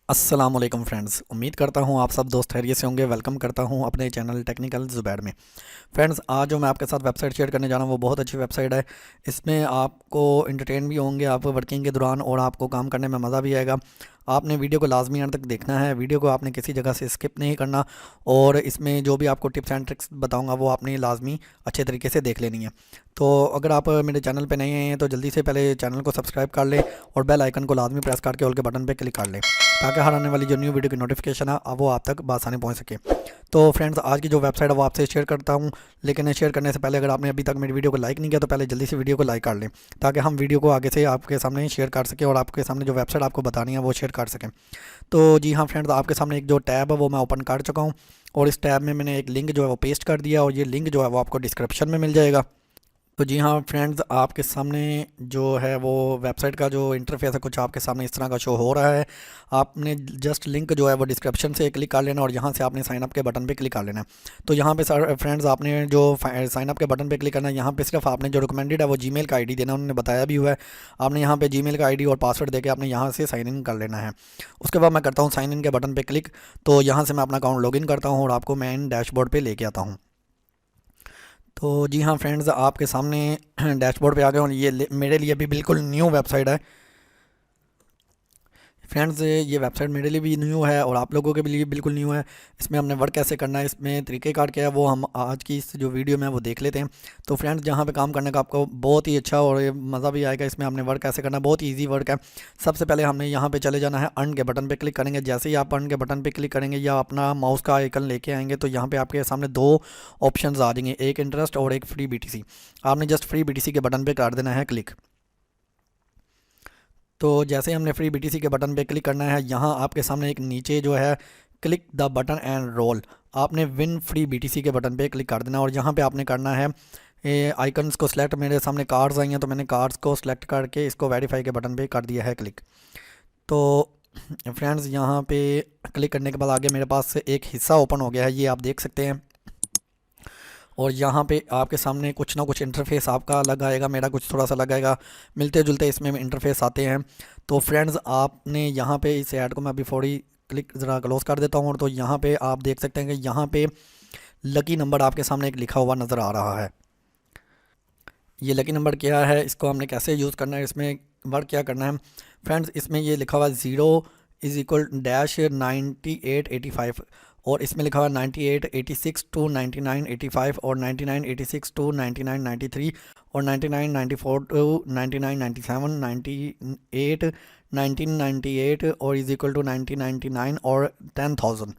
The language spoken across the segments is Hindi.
अस्सलाम वालेकुम फ्रेंड्स, उम्मीद करता हूँ आप सब दोस्त खैरियत से होंगे। वेलकम करता हूँ अपने चैनल टेक्निकल ज़ुबैर में। फ्रेंड्स, आज जो मैं आपके साथ वेबसाइट शेयर करने जा रहा हूँ वो बहुत अच्छी वेबसाइट है। इसमें आपको इंटरटेन भी होंगे आप वर्किंग के दौरान, और आपको काम करने में मज़ा भी आएगा। आपने वीडियो को लाजमी अंत तक देखना है, वीडियो को आपने किसी जगह से स्किप नहीं करना, और इसमें जो भी आपको टिप्स एंड ट्रिक्स बताऊँगा वो आपने लाजमी अच्छे तरीके से देख लेनी है। तो अगर आप मेरे चैनल पर नए हैं तो जल्दी से पहले चैनल को सब्सक्राइब कर लें और बेल आइकन को लाजमी प्रेस करके ऑल के बटन पर क्लिक कर लें, ताकि हर आने वाली जो न्यू वीडियो की नोटिफिकेशन है वो आप तक बआसानी पहुंच सके। तो फ्रेंड्स, आज की जो वेबसाइट है वो आपसे शेयर करता हूं, लेकिन शेयर करने से पहले अगर आपने अभी तक मेरी वीडियो को लाइक नहीं किया तो पहले जल्दी से वीडियो को लाइक कर लें, ताकि हम वीडियो को आगे से आपके सामने शेयर कर सकें और आपके सामने जो वेबसाइट आपको बतानी है वो शेयर कर सकें। तो जी हाँ फ्रेंड्स, आपके सामने एक जो टैब है वो मैं ओपन कर चुका हूँ, और इस टैब में मैंने एक लिंक जो है वो पेस्ट कर दिया, और ये लिंक जो है वो आपको डिस्क्रिप्शन में मिल जाएगा। तो जी हाँ फ्रेंड्स, आपके सामने जो है वो वेबसाइट का जो इंटरफेस है कुछ आपके सामने इस तरह का शो हो रहा है। आपने जस्ट लिंक जो है वो डिस्क्रिप्शन से क्लिक कर लेना, और यहाँ से आपने साइन अप के बटन पे क्लिक कर लेना है। तो यहाँ पे सर फ्रेंड्स, आपने जो साइन अप के बटन पे क्लिक करना है, यहाँ पे सिर्फ आपने जो रिकमेंडेड है वो जीमेल का आईडी देना, उन्होंने बताया भी हुआ है। आपने यहाँ पे जीमेल का आईडी और पासवर्ड देके आपने यहाँ से साइन इन कर लेना है। उसके बाद मैं करता हूँ साइन इन के बटन पर क्लिक। तो यहाँ से मैं अपना अकाउंट लॉगिन करता हूँ और आपको मैं इन डैशबोर्ड पर लेके आता हूँ। तो जी हाँ फ्रेंड्स, आपके सामने डैशबोर्ड पे आ गए, और ये मेरे लिए भी बिल्कुल न्यू वेबसाइट है। फ्रेंड्स, ये वेबसाइट मेरे लिए भी न्यू है और आप लोगों के लिए बिल्कुल न्यू है। इसमें हमने वर्क कैसे करना है, इसमें तरीक़ेकार क्या है, वो हम आज की इस जो वीडियो में वो देख लेते हैं। तो फ्रेंड्स, जहाँ पे काम करने का आपको बहुत ही अच्छा और मज़ा भी आएगा। इसमें हमने वर्क कैसे करना है, बहुत ईजी वर्क है। सबसे पहले हमने यहाँ पे चले जाना है, अर्न के बटन पे क्लिक करेंगे। जैसे ही आप अर्न के बटन पे क्लिक करेंगे या अपना माउस का आइकन लेके आएंगे तो यहाँ पे आपके सामने दो ऑप्शन आ जाएंगे, एक इंटरेस्ट और एक फ्री BTC। आपने जस्ट फ्री BTC के बटन पर कर देना है क्लिक। तो जैसे ही हमने फ्री BTC के बटन पे क्लिक करना है, यहाँ आपके सामने एक नीचे जो है click the button and roll, आपने विन फ्री BTC के बटन पे क्लिक कर देना, और यहाँ पे आपने करना है आइकन्स को सिलेक्ट। मेरे सामने कार्ड्स आई हैं तो मैंने कार्ड्स को सिलेक्ट करके इसको वेरीफाई के बटन पे कर दिया है क्लिक। तो फ्रेंड्स, यहाँ पे क्लिक करने के बाद आगे मेरे पास से एक हिस्सा ओपन हो गया है, ये आप देख सकते हैं। और यहाँ पे आपके सामने कुछ ना कुछ इंटरफेस आपका अलग आएगा, मेरा कुछ थोड़ा सा अलग आएगा, मिलते जुलते इसमें इंटरफेस आते हैं। तो फ्रेंड्स, आपने यहाँ पे इस ऐड को मैं अभी फौरी क्लिक ज़रा क्लोज कर देता हूँ। तो यहाँ पे आप देख सकते हैं कि यहाँ पे लकी नंबर आपके सामने एक लिखा हुआ नज़र आ रहा है। ये लकी नंबर क्या है, इसको हमने कैसे यूज़ करना है, इसमें वर्क क्या करना है फ्रेंड्स, इसमें ये लिखा हुआ 0 = -9885, और इसमें लिखा हुआ 9886 to 9985, और 9986 to 9993, और 9994 to 9997, 98 1998 और = 1999 और 10,000।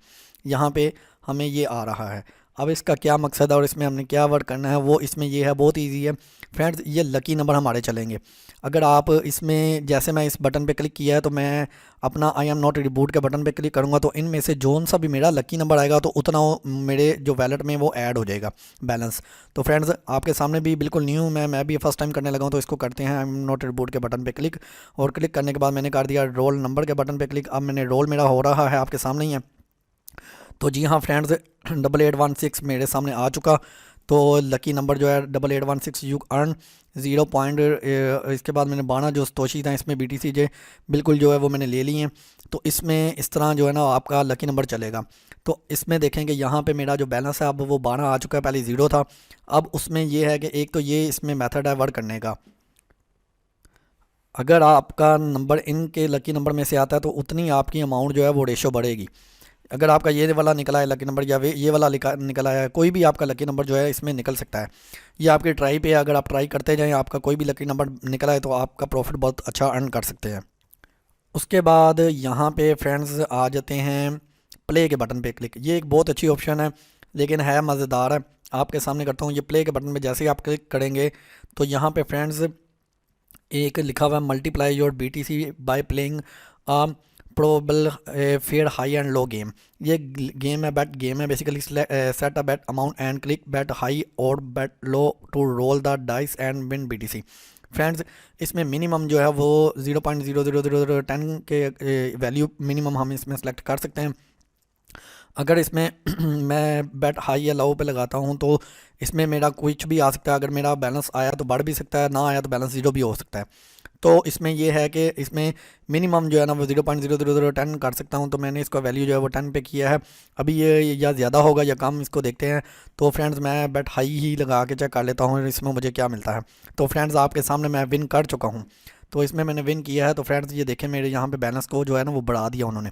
यहाँ पे हमें ये आ रहा है। अब इसका क्या मकसद है और इसमें हमने क्या वर्क करना है वो इसमें ये है, बहुत इजी है फ्रेंड्स। ये लकी नंबर हमारे चलेंगे। अगर आप इसमें, जैसे मैं इस बटन पे क्लिक किया है तो मैं अपना आई एम नॉट रिबूट के बटन पे क्लिक करूँगा, तो इनमें से जोन सा भी मेरा लकी नंबर आएगा तो उतना मेरे जो वैलेट में वो ऐड हो जाएगा बैलेंस। तो फ्रेंड्स, आपके सामने भी बिल्कुल न्यू मैं भी फर्स्ट टाइम करने लगा हूँ, तो इसको करते हैं आई एम नॉट रिबूट के बटन पर क्लिक, और क्लिक करने के बाद मैंने कर दिया रोल नंबर के बटन पर क्लिक। अब मैंने रोल मेरा हो रहा है आपके सामने ही है। तो जी हाँ फ्रेंड्स, 8816 मेरे सामने आ चुका। तो लकी नंबर जो है 8816, यू अर्न 0 पॉइंट। इसके बाद मैंने 12 जो तोशी था इसमें BTC जे बिल्कुल जो है वो मैंने ले लिए हैं। तो इसमें इस तरह जो है ना आपका लकी नंबर चलेगा। तो इसमें देखेंगे यहाँ पे मेरा जो बैलेंस है अब वो 12 आ चुका है, पहले 0 था। अब उसमें ये है कि एक तो ये इसमें मेथड है वर्क करने का। अगर आपका नंबर इनके लकी नंबर में से आता है तो उतनी आपकी अमाउंट जो है वो रेशो बढ़ेगी। अगर आपका ये वाला निकला है लकी नंबर, या ये वाला निकला है, कोई भी आपका लकी नंबर जो है इसमें निकल सकता है। ये आपकी ट्राई पे है, अगर आप ट्राई करते जाएं, आपका कोई भी लकी नंबर निकला है तो आपका प्रॉफिट बहुत अच्छा अर्न कर सकते हैं। उसके बाद यहाँ पे फ्रेंड्स आ जाते हैं प्ले के बटन पे क्लिक। ये एक बहुत अच्छी ऑप्शन है लेकिन है मज़ेदार है। आपके सामने करता हूँ, ये प्ले के बटन पे जैसे ही आप क्लिक करेंगे तो यहाँ पे फ्रेंड्स एक लिखा हुआ है multiply your BTC by playing probable fair high and low game. ये गेम है, बेट गेम है basically. Set a bet amount and click bet high और bet low to roll the dice and win BTC। Friends, इसमें मिनिमम जो है वो 0.00010 के वैल्यू मिनिमम हम इसमें सेलेक्ट कर सकते हैं। अगर इसमें मैं बेट हाई या लो पे लगाता हूँ तो इसमें मेरा कुछ भी आ सकता है। अगर मेरा बैलेंस आया तो बढ़ भी सकता है, ना आया तो बैलेंस 0 भी हो सकता है। तो इसमें ये है कि इसमें मिनिमम जो है ना वो 0.00010 कर सकता हूँ। तो मैंने इसका वैल्यू जो है वो 10 पे किया है। अभी ये या ज़्यादा होगा या कम, इसको देखते हैं। तो फ्रेंड्स मैं बेट हाई ही लगा के चेक कर लेता हूँ इसमें मुझे क्या मिलता है। तो फ्रेंड्स आपके सामने मैं विन कर चुका हूँ। तो इसमें मैंने विन किया है। तो फ्रेंड्स ये देखें मेरे यहाँ पे बैलेंस को जो है ना वो बढ़ा दिया उन्होंने।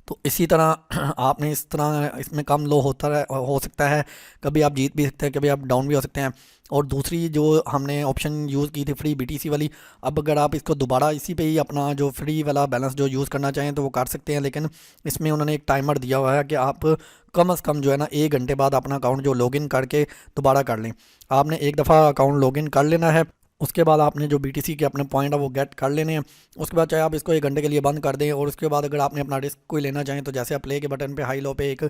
तो इसी तरह आपने इस तरह इसमें कम लो हो सकता है, कभी आप जीत भी सकते हैं, कभी आप डाउन भी हो सकते हैं। और दूसरी जो हमने ऑप्शन यूज़ की थी फ्री बीटीसी वाली, अब अगर आप इसको दोबारा इसी पे ही अपना जो फ्री वाला बैलेंस जो यूज़ करना चाहें तो वो कर सकते हैं। लेकिन इसमें उन्होंने एक टाइमर दिया हुआ है कि आप कम से कम जो है ना 1 घंटे बाद अपना अकाउंट जो लॉगिन करके दोबारा कर लें। आपने एक दफ़ा अकाउंट लॉगिन कर लेना है, उसके बाद आपने जो बीटीसी के अपने पॉइंट है वो गेट कर लेने हैं। उसके बाद चाहे आप इसको 1 घंटे के लिए बंद कर दें। और उसके बाद अगर आपने अपना रिस्क कोई लेना चाहें तो जैसे आप प्ले के बटन पे हाई लो पे एक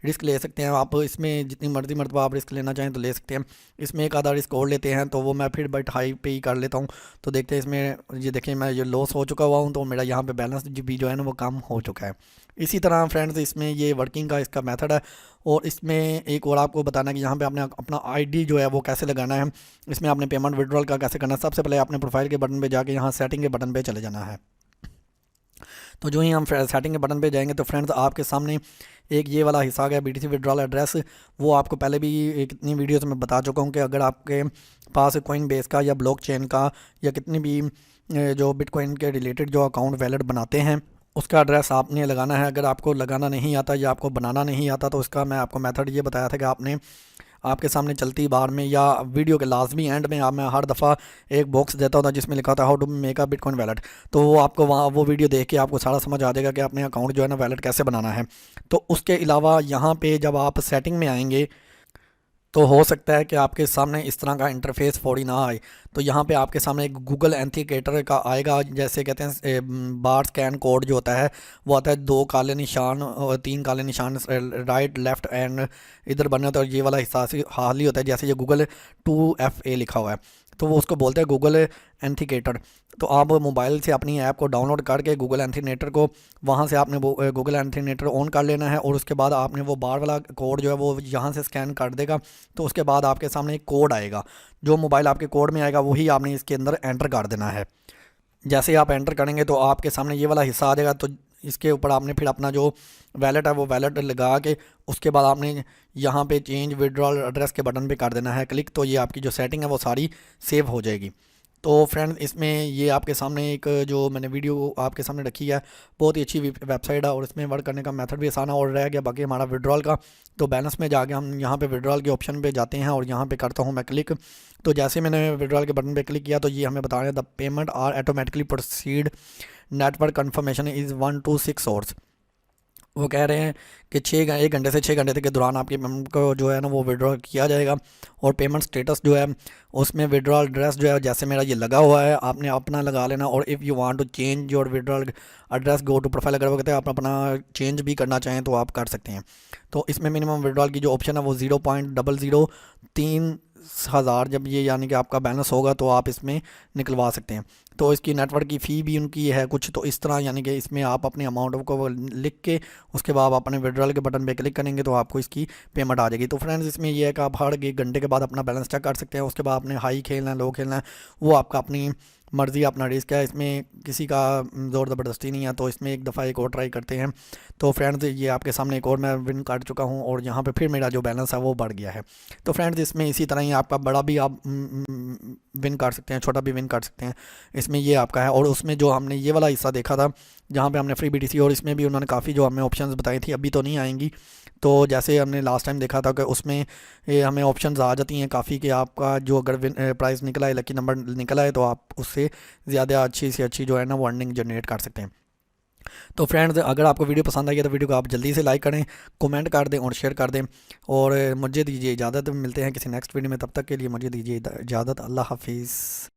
रिस्क ले सकते हैं। आप इसमें जितनी मर्जी मरतबा आप रिस्क लेना चाहें तो ले सकते हैं। इसमें एक आधा रिस्क और लेते हैं, तो वो मैं फिर बट हाई पे ही कर लेता हूँ। तो देखते हैं इसमें, ये देखिए मैं ये लॉस हो चुका हुआ हूँ, तो मेरा यहाँ पे बैलेंस भी जो है ना वो कम हो चुका है। इसी तरह फ्रेंड्स इसमें ये वर्किंग का इसका मेथड है। और इसमें एक और आपको बताना है कि यहाँ पे आपने अपना आईडी जो है वो कैसे लगाना है। इसमें आपने पेमेंट विड्रॉल का कैसे करना है, सबसे पहले आपने प्रोफाइल के बटन पे जाके यहाँ सेटिंग के बटन पे चले जाना है। तो जो ही हम सेटिंग के बटन पे जाएंगे तो फ्रेंड्स आपके सामने एक ये वाला हिस्सा आ गया बीटीसी विड्रॉल एड्रेस। वो आपको पहले भी कितनी वीडियोस में बता चुका हूँ कि अगर आपके पास कोइन बेस का या ब्लॉकचेन का या कितनी भी जो बिटकॉइन के रिलेटेड जो अकाउंट वैलेट बनाते हैं उसका एड्रेस आपने लगाना है। अगर आपको लगाना नहीं आता या आपको बनाना नहीं आता तो उसका मैं आपको मेथड ये बताया था कि आपने आपके सामने चलती बार में या वीडियो के लाजमी एंड में मैं हर दफ़ा एक बॉक्स देता होता जिसमें लिखा था how to make a bitcoin wallet. तो वो आपको वहाँ वो वीडियो देख के आपको सारा समझ आ जाएगा कि अपने अकाउंट जो है ना वैलेट कैसे बनाना है। तो उसके अलावा यहाँ पे जब आप सेटिंग में आएंगे तो हो सकता है कि आपके सामने इस तरह का इंटरफेस फौरी ना आए। तो यहाँ पे आपके सामने एक गूगल एंथिकेटर का आएगा, जैसे कहते हैं बार स्कैन कोड जो होता है वो आता है 2 काले निशान और 3 काले निशान राइट लेफ्ट एंड इधर बने होते हैं। और ये वाला हिस्सा हाल ही होता है, जैसे ये गूगल 2FA लिखा हुआ है तो वो उसको बोलते हैं गूगल एंथिकेटर। तो आप मोबाइल से अपनी ऐप को डाउनलोड करके गूगल एंथिनेटर को वहाँ से आपने वो गूगल एंथिनेटर ऑन कर लेना है। और उसके बाद आपने वो बार वाला कोड जो है वो यहाँ से स्कैन कर देगा। तो उसके बाद आपके सामने एक कोड आएगा, जो मोबाइल आपके कोड में आएगा वही आपने इसके अंदर एंटर कर देना है। जैसे ही आप एंटर करेंगे तो आपके सामने ये वाला हिस्सा आ जाएगा। तो इसके ऊपर आपने फिर अपना जो वैलेट है वो वैलेट लगा के उसके बाद आपने यहाँ पे चेंज विड्रॉल एड्रेस के बटन पे कर देना है क्लिक। तो ये आपकी जो सेटिंग है वो सारी सेव हो जाएगी। तो फ्रेंड इसमें ये आपके सामने एक जो मैंने वीडियो आपके सामने रखी है बहुत ही अच्छी वेबसाइट है और इसमें वर्क करने का मेथड भी आसान है। और रह गया बाकी हमारा विड्रॉल का, तो बैलेंस में जाके हम यहाँ पे विड्रॉल के ऑप्शन पे जाते हैं और यहाँ पे करता हूँ मैं क्लिक। तो जैसे मैंने विड्रॉल के बटन पे क्लिक किया तो ये हमें बता रहे हैं the payment are automatically proceed, network confirmation is 1 to 6 hours. वो कह रहे हैं कि 1 घंटे से 6 घंटे तक के दौरान आपकी पेमेंट को जो है ना वो विड्रॉ किया जाएगा। और पेमेंट स्टेटस जो है उसमें विड्रॉल एड्रेस जो है जैसे मेरा ये लगा हुआ है आपने अपना लगा लेना। और if you want to change your withdrawal address go to profile, अगर वो कहते हैं आप अपना चेंज भी करना चाहें तो आप कर सकते हैं। तो इसमें मिनिमम विड्रॉल की जो ऑप्शन है वो 0.003 हज़ार जब ये यानी कि आपका बैलेंस होगा तो आप इसमें निकलवा सकते हैं। तो इसकी नेटवर्क की फ़ी भी उनकी है कुछ, तो इस तरह यानी कि इसमें आप अपने अमाउंट को लिख के उसके बाद आप अपने विड्रॉल के बटन पे क्लिक करेंगे तो आपको इसकी पेमेंट आ जाएगी। तो फ्रेंड्स इसमें यह है कि आप हर 1 घंटे के बाद अपना बैलेंस चेक कर सकते हैं। उसके बाद आपने हाई खेलना है लो खेलना है वो आपका अपनी मर्ज़ी अपना रिस्क है, इसमें किसी का ज़ोर ज़बरदस्ती नहीं है। तो इसमें एक दफ़ा एक और ट्राई करते हैं। तो फ्रेंड्स ये आपके सामने एक और मैं विन कर चुका हूँ और यहाँ पे फिर मेरा जो बैलेंस है वो बढ़ गया है। तो फ्रेंड्स इसमें इसी तरह ही आपका बड़ा भी आप विन कर सकते हैं, छोटा भी विन कर सकते हैं। इसमें ये आपका है। और उसमें जो हमने ये वाला हिस्सा देखा था जहाँ पे हमने फ्री बीटीसी, और इसमें भी उन्होंने काफ़ी जो हमें ऑप्शंस बताई थी, अभी तो नहीं आएंगी। तो जैसे हमने लास्ट टाइम देखा था कि उसमें हमें ऑप्शंस आ जाती हैं काफ़ी कि आपका जो अगर प्राइस निकला है, लकी नंबर निकला है, तो आप उससे ज़्यादा अच्छी से अच्छी जो है ना वो अर्निंग जनरेट कर सकते हैं। तो फ्रेंड्स अगर आपको वीडियो पसंद आई है तो वीडियो को आप जल्दी से लाइक करें, कमेंट कर दें और शेयर कर दें। और मुझे दीजिए इजाज़त, मिलते हैं किसी नेक्स्ट वीडियो में, तब तक के लिए मुझे दीजिए इजाज़त। अल्लाह हाफिज़।